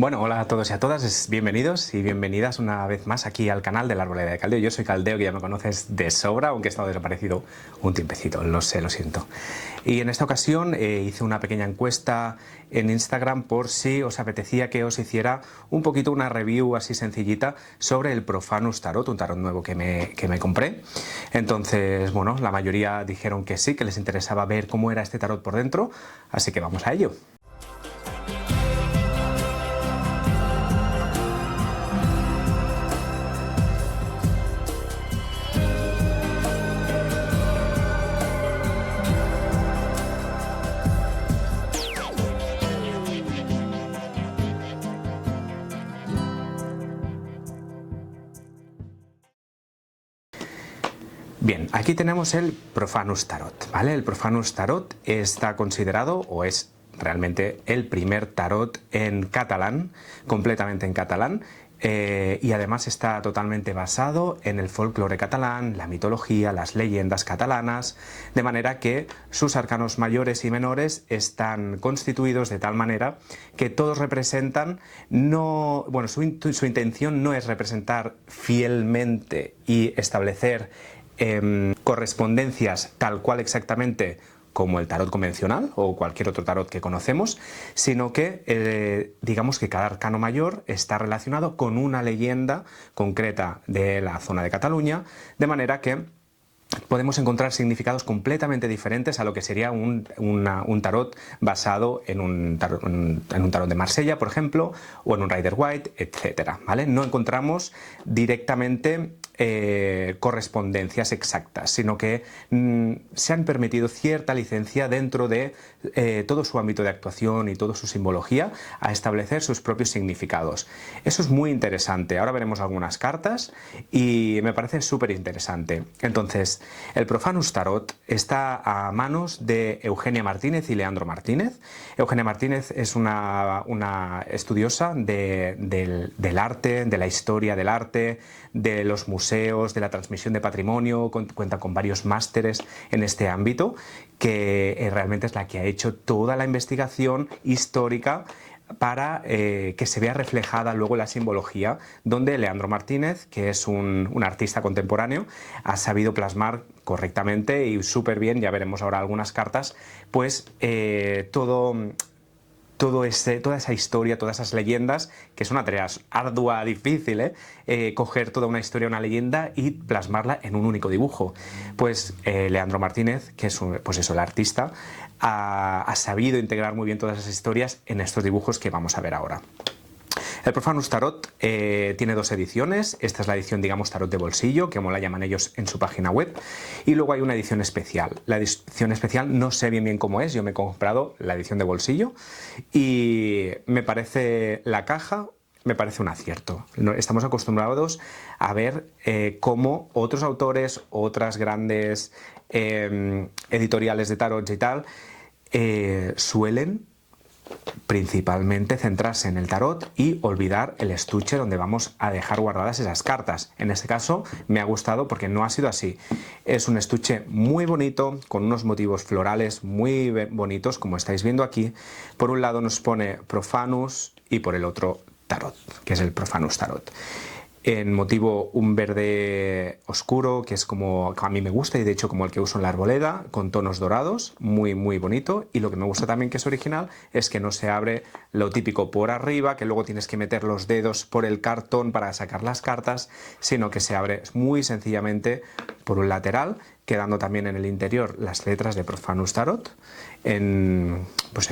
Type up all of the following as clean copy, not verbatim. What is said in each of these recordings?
Bueno, hola a todos y a todas, bienvenidos y bienvenidas una vez más aquí al canal de la Arboleda de Caldeo. Yo soy Caldeo, que ya me conoces de sobra, aunque he estado desaparecido un tiempecito, lo sé, lo siento. Y en esta ocasión hice una pequeña encuesta en Instagram por si os apetecía que os hiciera un poquito una review así sencillita sobre el Profanus Tarot, un tarot nuevo que me compré. Entonces, bueno, la mayoría dijeron que sí, que les interesaba ver cómo era este tarot por dentro, así que vamos a ello. Bien, aquí tenemos el Profanus Tarot, ¿vale? El Profanus Tarot está considerado, o es realmente el primer tarot en catalán, completamente en catalán, y además está totalmente basado en el folclore catalán, la mitología, las leyendas catalanas, de manera que sus arcanos mayores y menores están constituidos de tal manera que todos representan, su intención no es representar fielmente y establecer correspondencias tal cual exactamente como el tarot convencional o cualquier otro tarot que conocemos, sino que digamos que cada arcano mayor está relacionado con una leyenda concreta de la zona de Cataluña, de manera que podemos encontrar significados completamente diferentes a lo que sería un tarot basado en un tarot de Marsella, por ejemplo, o en un Rider Waite, etcétera, ¿vale? No encontramos directamente correspondencias exactas, sino que se han permitido cierta licencia dentro de todo su ámbito de actuación y toda su simbología a establecer sus propios significados. Eso es muy interesante. Ahora veremos algunas cartas y me parece súper interesante. Entonces, el Profanus Tarot está a manos de Eugenia Martínez y Leandro Martínez. Eugenia Martínez es una estudiosa del arte, de la historia del arte, de los museos, de la transmisión de patrimonio, cuenta con varios másteres en este ámbito, que realmente es la que ha hecho toda la investigación histórica para que se vea reflejada luego la simbología, donde Leandro Martínez, que es un artista contemporáneo, ha sabido plasmar correctamente y súper bien, ya veremos ahora algunas cartas, pues toda esa historia, todas esas leyendas, que es una tarea ardua, difícil, coger toda una historia, una leyenda y plasmarla en un único dibujo. Pues Leandro Martínez, que es el artista, ha sabido integrar muy bien todas esas historias en estos dibujos que vamos a ver ahora. El Profanus Tarot tiene dos ediciones. Esta es la edición, digamos, tarot de bolsillo, como la llaman ellos en su página web, y luego hay una edición especial. La edición especial no sé bien cómo es, yo me he comprado la edición de bolsillo y me parece la caja, me parece un acierto. Estamos acostumbrados a ver cómo otros autores, otras grandes editoriales de tarot y tal, suelen principalmente centrarse en el tarot y olvidar el estuche donde vamos a dejar guardadas esas cartas. En este caso me ha gustado porque no ha sido así. Es un estuche muy bonito, con unos motivos florales muy bonitos, como estáis viendo aquí. Por un lado nos pone Profanus y por el otro Tarot, que es el Profanus Tarot. En motivo un verde oscuro, que es como a mí me gusta y de hecho como el que uso en la arboleda, con tonos dorados, muy muy bonito. Y lo que me gusta también, que es original, es que no se abre lo típico por arriba, que luego tienes que meter los dedos por el cartón para sacar las cartas, sino que se abre muy sencillamente por un lateral, quedando también en el interior las letras de Profanus Tarot en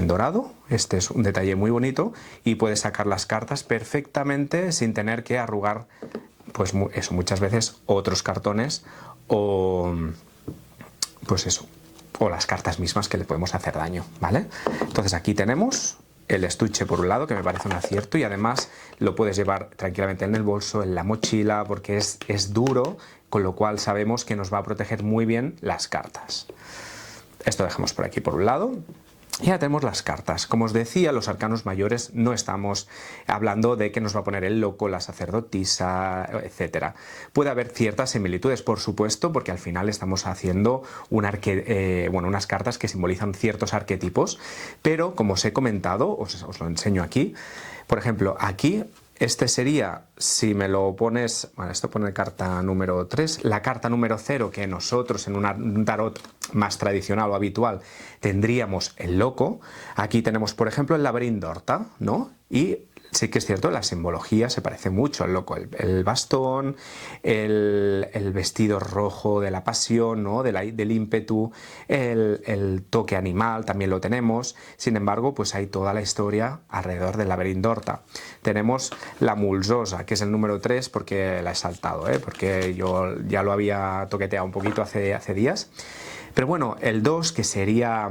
dorado. Este es un detalle muy bonito y puedes sacar las cartas perfectamente sin tener que arrugar muchas veces otros cartones o o las cartas mismas, que le podemos hacer daño, ¿vale? Entonces aquí tenemos el estuche por un lado, que me parece un acierto, y además lo puedes llevar tranquilamente en el bolso, en la mochila, porque es duro, con lo cual sabemos que nos va a proteger muy bien las cartas. Esto dejamos por aquí por un lado. Ya tenemos las cartas. Como os decía, los arcanos mayores no estamos hablando de que nos va a poner el loco, la sacerdotisa, etc. Puede haber ciertas similitudes, por supuesto, porque al final estamos haciendo unas cartas que simbolizan ciertos arquetipos, pero como os he comentado, os lo enseño aquí. Por ejemplo, aquí este sería, si me lo pones, bueno, esto pone carta número 3, la carta número 0, que nosotros en un tarot más tradicional o habitual tendríamos el loco. Aquí tenemos, por ejemplo, el laberinto d'Horta, ¿no? Y sí que es cierto, la simbología se parece mucho al loco. El bastón, el vestido rojo de la pasión, ¿no? Del ímpetu, el toque animal también lo tenemos. Sin embargo, pues hay toda la historia alrededor del laberinto d'Horta. Tenemos la Mulsosa, que es el número 3, porque la he saltado, porque yo ya lo había toqueteado un poquito hace días. Pero bueno, el 2, que sería...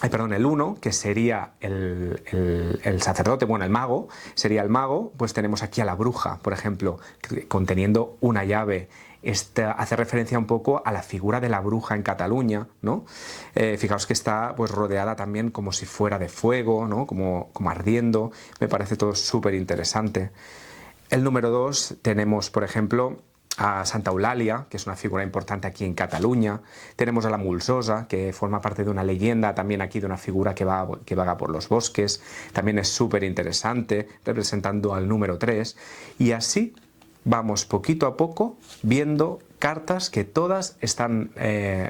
el 1, que sería el sacerdote, bueno, el mago, sería el mago, pues tenemos aquí a la bruja, por ejemplo, conteniendo una llave. Esta hace referencia un poco a la figura de la bruja en Cataluña, ¿no? Fijaos que está pues rodeada también como si fuera de fuego, ¿no? Como ardiendo. Me parece todo súper interesante. El número 2 tenemos, por ejemplo, a Santa Eulàlia, que es una figura importante aquí en Cataluña. Tenemos a la Mulsosa, que forma parte de una leyenda también aquí de una figura que vaga por los bosques. También es súper interesante, representando al número 3. Y así vamos poquito a poco viendo cartas que todas están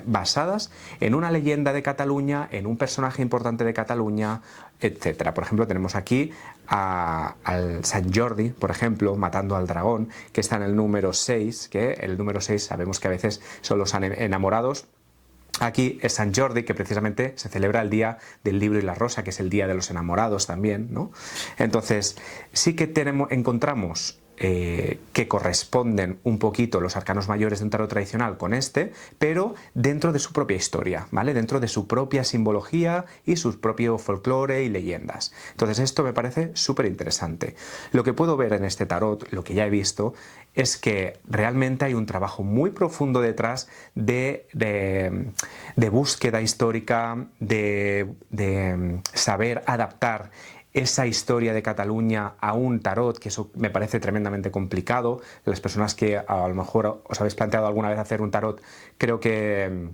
basadas en una leyenda de Cataluña, en un personaje importante de Cataluña, etc. Por ejemplo, tenemos aquí al Sant Jordi, por ejemplo, matando al dragón, que está en el número 6, que el número 6 sabemos que a veces son los enamorados. Aquí es Sant Jordi, que precisamente se celebra el día del libro y la rosa, que es el día de los enamorados también, ¿no? Entonces, sí que encontramos que corresponden un poquito los arcanos mayores de un tarot tradicional con este, pero dentro de su propia historia, ¿vale? Dentro de su propia simbología y su propio folclore y leyendas. Entonces esto me parece súper interesante. Lo que puedo ver en este tarot, lo que ya he visto, es que realmente hay un trabajo muy profundo detrás de búsqueda histórica, de saber adaptar esa historia de Cataluña a un tarot, que eso me parece tremendamente complicado. Las personas que a lo mejor os habéis planteado alguna vez hacer un tarot, creo que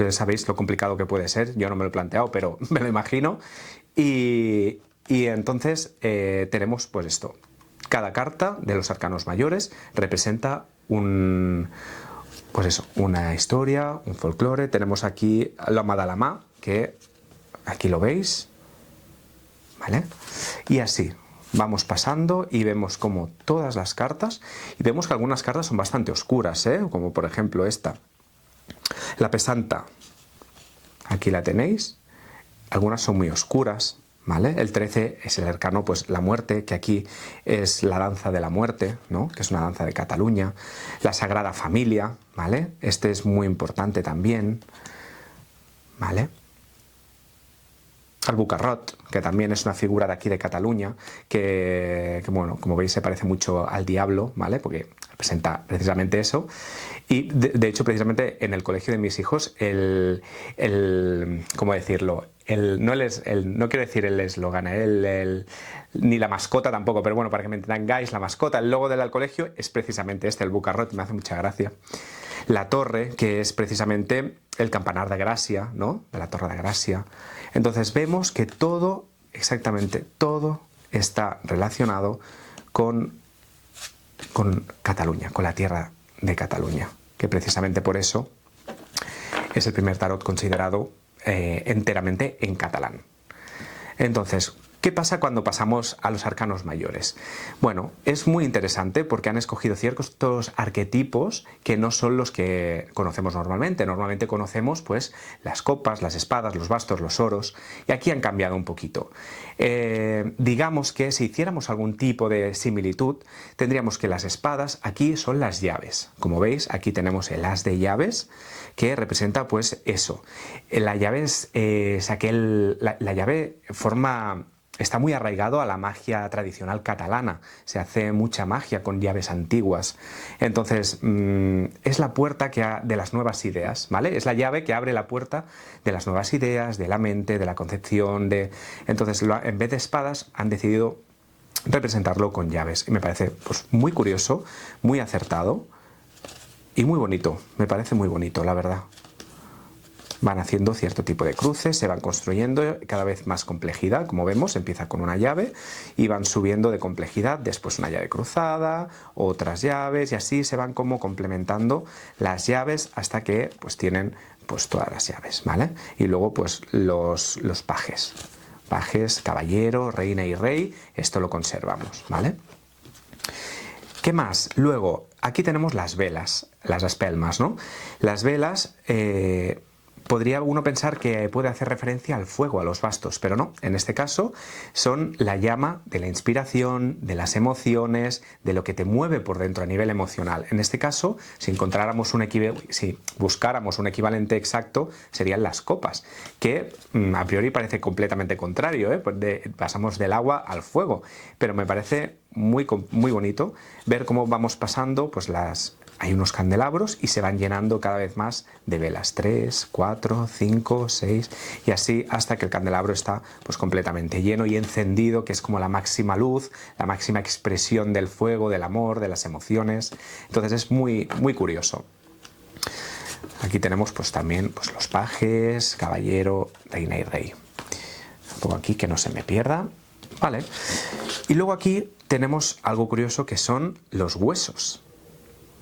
sabéis lo complicado que puede ser. Yo no me lo he planteado, pero me lo imagino. Y entonces tenemos pues esto. Cada carta de los arcanos mayores representa una historia, un folclore. Tenemos aquí la Madalama, que aquí lo veis, ¿vale? Y así vamos pasando y vemos como todas las cartas, y vemos que algunas cartas son bastante oscuras, como por ejemplo esta, la pesanta, aquí la tenéis, algunas son muy oscuras, ¿vale? El 13 es el arcano, pues la muerte, que aquí es la danza de la muerte, ¿no? Que es una danza de Cataluña. La Sagrada Familia, ¿vale? Este es muy importante también, ¿vale? Al Bucarrot, que también es una figura de aquí de Cataluña, que bueno, como veis se parece mucho al diablo, ¿vale? Porque representa precisamente eso. Y de hecho, precisamente en el colegio de mis hijos, ¿cómo decirlo? No quiero decir el eslogan, ni la mascota tampoco, pero bueno, para que me entendáis, la mascota, el logo del colegio es precisamente este, el Bucarrot, me hace mucha gracia. La torre, que es precisamente el campanar de Gràcia, ¿no? De la Torre de Gràcia. Entonces vemos que todo, exactamente todo, está relacionado con Cataluña, con la tierra de Cataluña, que precisamente por eso es el primer tarot considerado enteramente en catalán. Entonces, ¿qué pasa cuando pasamos a los arcanos mayores? Bueno, es muy interesante porque han escogido ciertos arquetipos que no son los que conocemos normalmente. Normalmente conocemos pues las copas, las espadas, los bastos, los oros, y aquí han cambiado un poquito. Digamos que si hiciéramos algún tipo de similitud, tendríamos que las espadas aquí son las llaves. Como veis, aquí tenemos el as de llaves, que representa pues eso. La llave es la llave forma está muy arraigado a la magia tradicional catalana. Se hace mucha magia con llaves antiguas. Entonces, es la puerta de las nuevas ideas, ¿vale? Es la llave que abre la puerta de las nuevas ideas, de la mente, de la concepción, Entonces, en vez de espadas, han decidido representarlo con llaves. Y me parece pues, muy curioso, muy acertado y muy bonito. Me parece muy bonito, la verdad. Van haciendo cierto tipo de cruces, se van construyendo cada vez más complejidad, como vemos, empieza con una llave y van subiendo de complejidad, después una llave cruzada, otras llaves y así se van como complementando las llaves hasta que pues tienen pues todas las llaves, ¿vale? Y luego pues los pajes, caballero, reina y rey, esto lo conservamos, ¿vale? ¿Qué más? Luego, aquí tenemos las velas, las espelmas, ¿no? Las velas, podría uno pensar que puede hacer referencia al fuego, a los bastos, pero no. En este caso son la llama de la inspiración, de las emociones, de lo que te mueve por dentro a nivel emocional. En este caso, si buscáramos un equivalente exacto, serían las copas, que a priori parece completamente contrario, ¿eh? Pasamos del agua al fuego, pero me parece muy bonito ver cómo vamos pasando pues hay unos candelabros y se van llenando cada vez más de velas, 3, 4, 5, 6 y así hasta que el candelabro está pues completamente lleno y encendido, que es como la máxima luz, la máxima expresión del fuego, del amor, de las emociones. Entonces es muy curioso. Aquí tenemos pues también pues, los pajes, caballero, reina y rey. Pongo aquí que no se me pierda. Vale. Y luego aquí tenemos algo curioso que son los huesos.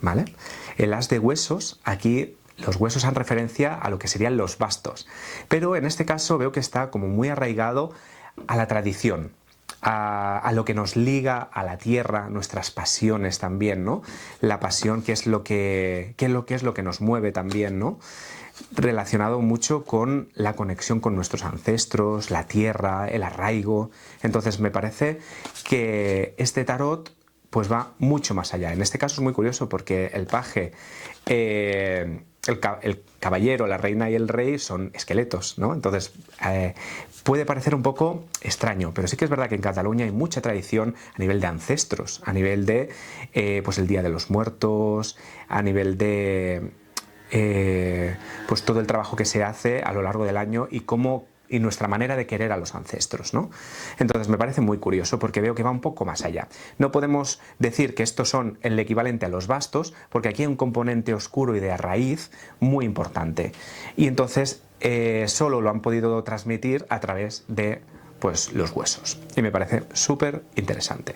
¿Vale? El as de huesos, aquí los huesos hacen referencia a lo que serían los bastos, pero en este caso veo que está como muy arraigado a la tradición, a lo que nos liga a la tierra, nuestras pasiones también, ¿no? La pasión, que es lo que nos mueve también, ¿no? Relacionado mucho con la conexión con nuestros ancestros, la tierra, el arraigo. Entonces me parece que este tarot pues va mucho más allá. En este caso es muy curioso porque el paje, el caballero, la reina y el rey son esqueletos, ¿no? Entonces puede parecer un poco extraño, pero sí que es verdad que en Cataluña hay mucha tradición a nivel de ancestros, a nivel de pues el Día de los Muertos, a nivel de pues todo el trabajo que se hace a lo largo del año y nuestra manera de querer a los ancestros, ¿no? Entonces me parece muy curioso porque veo que va un poco más allá. No podemos decir que estos son el equivalente a los bastos porque aquí hay un componente oscuro y de raíz muy importante. Y entonces solo lo han podido transmitir a través de pues, los huesos. Y me parece súper interesante.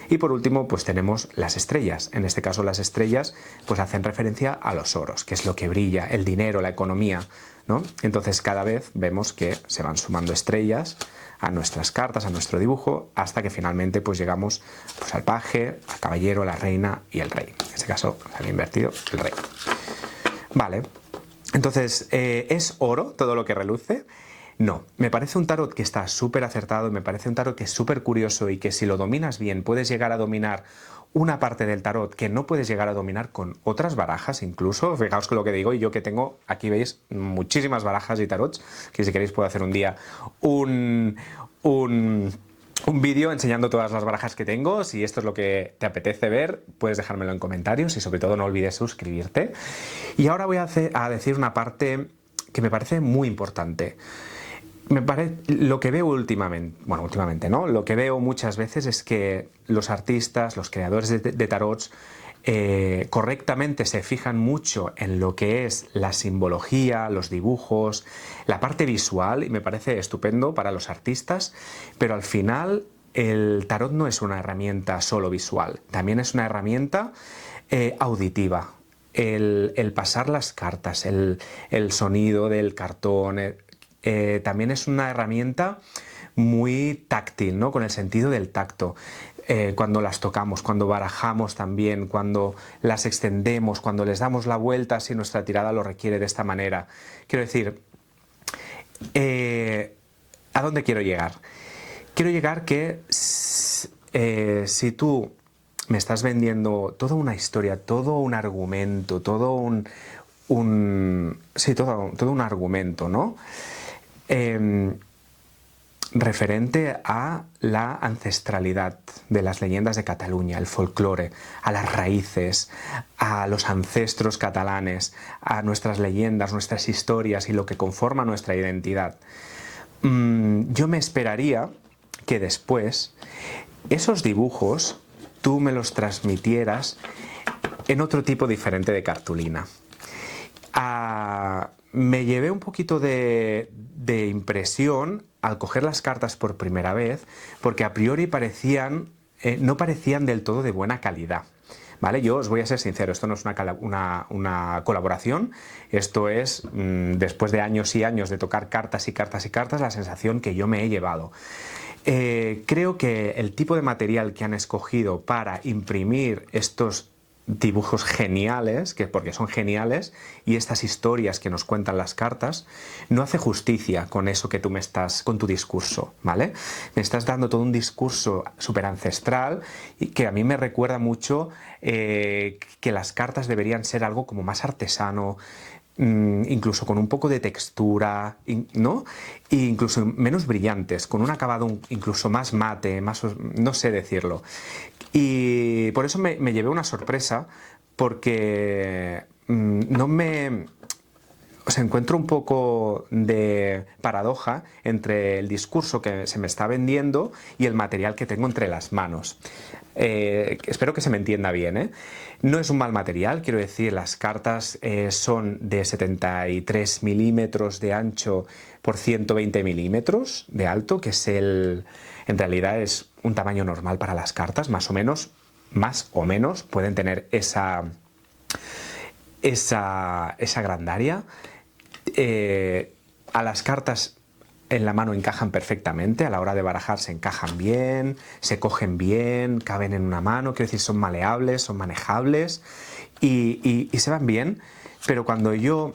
Y por último, pues tenemos las estrellas. En este caso las estrellas pues hacen referencia a los oros, que es lo que brilla, el dinero, la economía, ¿no? Entonces cada vez vemos que se van sumando estrellas a nuestras cartas, a nuestro dibujo, hasta que finalmente pues llegamos pues, al paje, al caballero, la reina y el rey. En este caso se ha invertido el rey. Vale, entonces ¿es oro todo lo que reluce? No, me parece un tarot que está súper acertado, me parece un tarot que es súper curioso y que si lo dominas bien puedes llegar a dominar una parte del tarot que no puedes llegar a dominar con otras barajas incluso. Fijaos que lo que digo, y yo que tengo, aquí veis muchísimas barajas y tarots, que si queréis puedo hacer un día un vídeo enseñando todas las barajas que tengo. Si esto es lo que te apetece ver, puedes dejármelo en comentarios y sobre todo no olvides suscribirte. Y ahora voy a decir una parte que me parece muy importante. Lo que veo últimamente, ¿no? Lo que veo muchas veces es que los artistas, los creadores de tarots, correctamente se fijan mucho en lo que es la simbología, los dibujos, la parte visual, y me parece estupendo para los artistas, pero al final el tarot no es una herramienta solo visual, también es una herramienta auditiva. El pasar las cartas, el sonido del cartón, también es una herramienta muy táctil, ¿no? Con el sentido del tacto. Cuando las tocamos, cuando barajamos también, cuando las extendemos, cuando les damos la vuelta si nuestra tirada lo requiere de esta manera. Quiero decir, ¿a dónde quiero llegar? Quiero llegar que si tú me estás vendiendo toda una historia, todo un argumento, todo un argumento, ¿no? referente a la ancestralidad de las leyendas de Cataluña, el folclore, a las raíces, a los ancestros catalanes, a nuestras leyendas, nuestras historias y lo que conforma nuestra identidad. Yo me esperaría que después esos dibujos tú me los transmitieras en otro tipo diferente de cartulina. Me llevé un poquito de impresión al coger las cartas por primera vez, porque a priori no parecían del todo de buena calidad. ¿Vale? Yo os voy a ser sincero, esto no es una colaboración, esto es, después de años y años de tocar cartas y cartas y cartas, la sensación que yo me he llevado. Creo que el tipo de material que han escogido para imprimir estos dibujos geniales, porque son geniales, y estas historias que nos cuentan las cartas, no hace justicia con eso que tú con tu discurso, ¿vale? Me estás dando todo un discurso súper ancestral y que a mí me recuerda mucho que las cartas deberían ser algo como más artesano, incluso con un poco de textura, ¿no? E incluso menos brillantes, con un acabado incluso más mate, más, no sé decirlo. Y por eso me llevé una sorpresa, porque encuentro un poco de paradoja entre el discurso que se me está vendiendo y el material que tengo entre las manos. Espero que se me entienda bien, ¿eh? No es un mal material, quiero decir, las cartas son de 73 milímetros de ancho por 120 milímetros de alto, que es en realidad es un tamaño normal para las cartas, más o menos pueden tener esa grandaria. A las cartas en la mano encajan perfectamente, a la hora de barajar se encajan bien, se cogen bien, caben en una mano, quiero decir, son maleables, son manejables y se van bien, pero cuando yo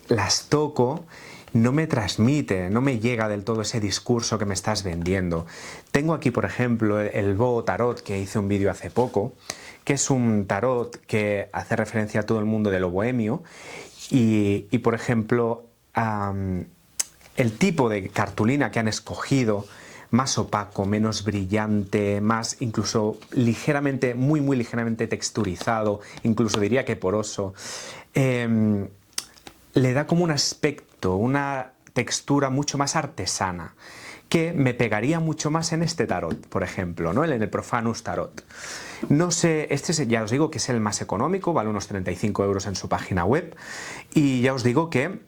las toco no me transmite, no me llega del todo ese discurso que me estás vendiendo. Tengo aquí, por ejemplo, el Boho Tarot, que hice un vídeo hace poco, que es un tarot que hace referencia a todo el mundo de lo bohemio y por ejemplo, el tipo de cartulina que han escogido, más opaco, menos brillante, más incluso ligeramente, muy ligeramente texturizado, incluso diría que poroso, le da como un aspecto, una textura mucho más artesana, que me pegaría mucho más en este tarot, por ejemplo, ¿no? En el Profanus Tarot. No sé, ya os digo que es el más económico, vale unos 35 euros en su página web, y ya os digo que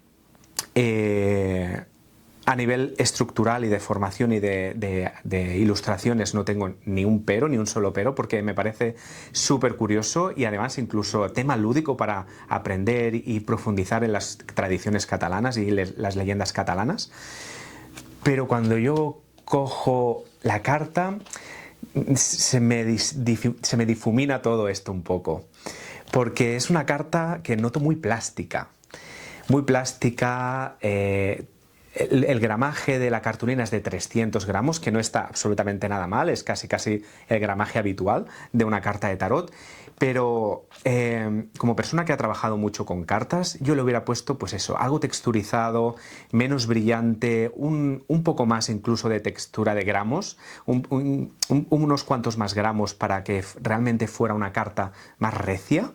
a nivel estructural y de formación y de ilustraciones no tengo ni un solo pero, porque me parece súper curioso y además incluso tema lúdico para aprender y profundizar en las tradiciones catalanas y las leyendas catalanas. Pero cuando yo cojo la carta, se me difumina todo esto un poco, porque es una carta que noto muy plástica. Muy plástica. El gramaje de la cartulina es de 300 gramos, que no está absolutamente nada mal, es casi el gramaje habitual de una carta de tarot, pero como persona que ha trabajado mucho con cartas, yo le hubiera puesto pues eso, algo texturizado, menos brillante, un poco más incluso de textura de gramos, unos cuantos más gramos para que realmente fuera una carta más recia.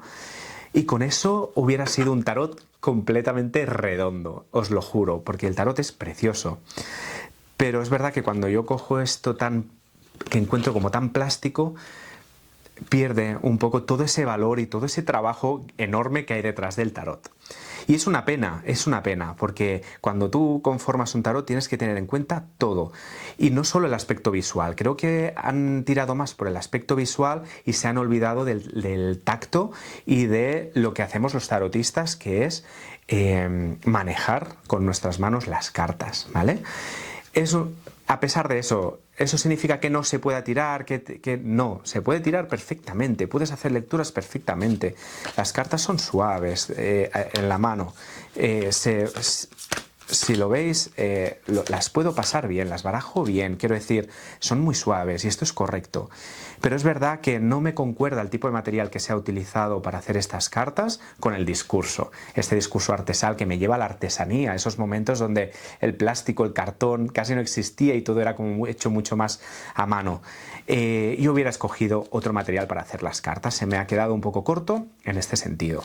Y con eso hubiera sido un tarot completamente redondo, os lo juro, porque el tarot es precioso. Pero es verdad que cuando yo cojo esto que encuentro como tan plástico, pierde un poco todo ese valor y todo ese trabajo enorme que hay detrás del tarot. Y es una pena, porque cuando tú conformas un tarot tienes que tener en cuenta todo, y no solo el aspecto visual. Creo que han tirado más por el aspecto visual y se han olvidado del tacto y de lo que hacemos los tarotistas, que es manejar con nuestras manos las cartas, ¿vale? A pesar de eso, ¿eso significa que no se pueda tirar? Que no, se puede tirar perfectamente, puedes hacer lecturas perfectamente. Las cartas son suaves en la mano, si lo veis, las puedo pasar bien, las barajo bien, quiero decir, son muy suaves y esto es correcto. Pero es verdad que no me concuerda el tipo de material que se ha utilizado para hacer estas cartas con el discurso. Este discurso artesal que me lleva a la artesanía, esos momentos donde el plástico, el cartón casi no existía y todo era como hecho mucho más a mano. Yo hubiera escogido otro material para hacer las cartas, se me ha quedado un poco corto en este sentido.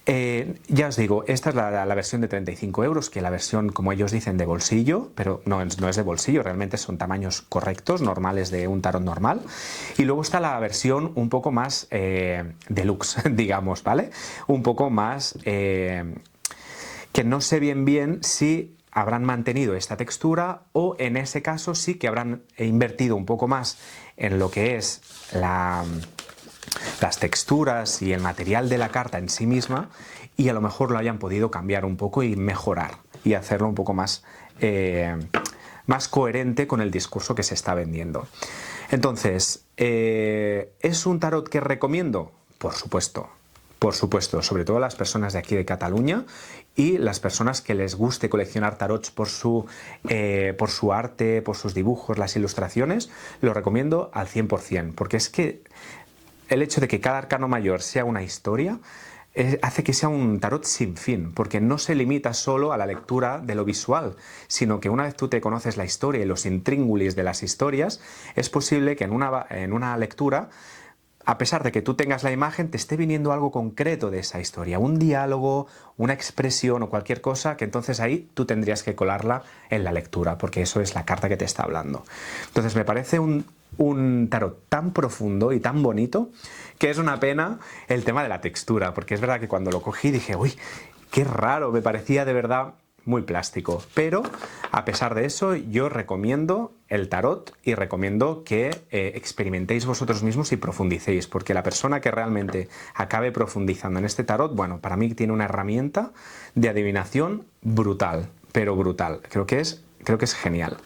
Ya os digo, esta es la versión de 35 euros, que la versión, como ellos dicen, de bolsillo, pero no es de bolsillo, realmente son tamaños correctos, normales de un tarot normal. Y luego está la versión un poco más deluxe, digamos, ¿vale? Un poco más que no sé bien si habrán mantenido esta textura o en ese caso sí que habrán invertido un poco más en lo que es las texturas y el material de la carta en sí misma y a lo mejor lo hayan podido cambiar un poco y mejorar y hacerlo un poco más, más coherente con el discurso que se está vendiendo. Entonces, ¿es un tarot que recomiendo? Por supuesto, sobre todo las personas de aquí de Cataluña y las personas que les guste coleccionar tarots por su arte, por sus dibujos, las ilustraciones, lo recomiendo al 100%, porque es que el hecho de que cada arcano mayor sea una historia hace que sea un tarot sin fin, porque no se limita solo a la lectura de lo visual, sino que una vez tú te conoces la historia y los intríngulis de las historias, es posible que en una lectura, a pesar de que tú tengas la imagen, te esté viniendo algo concreto de esa historia, un diálogo, una expresión o cualquier cosa, que entonces ahí tú tendrías que colarla en la lectura, porque eso es la carta que te está hablando. Entonces me parece un tarot tan profundo y tan bonito que es una pena el tema de la textura, porque es verdad que cuando lo cogí dije, uy, qué raro, me parecía de verdad muy plástico, pero a pesar de eso yo recomiendo el tarot y recomiendo que experimentéis vosotros mismos y profundicéis, porque la persona que realmente acabe profundizando en este tarot, bueno, para mí tiene una herramienta de adivinación brutal, pero brutal, creo que es genial.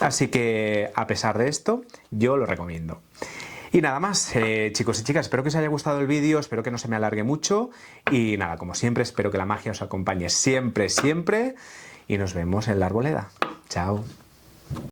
Así que a pesar de esto, yo lo recomiendo. Y nada más, chicos y chicas, espero que os haya gustado el vídeo, espero que no se me alargue mucho y nada, como siempre, espero que la magia os acompañe siempre, siempre y nos vemos en la arboleda. Chao.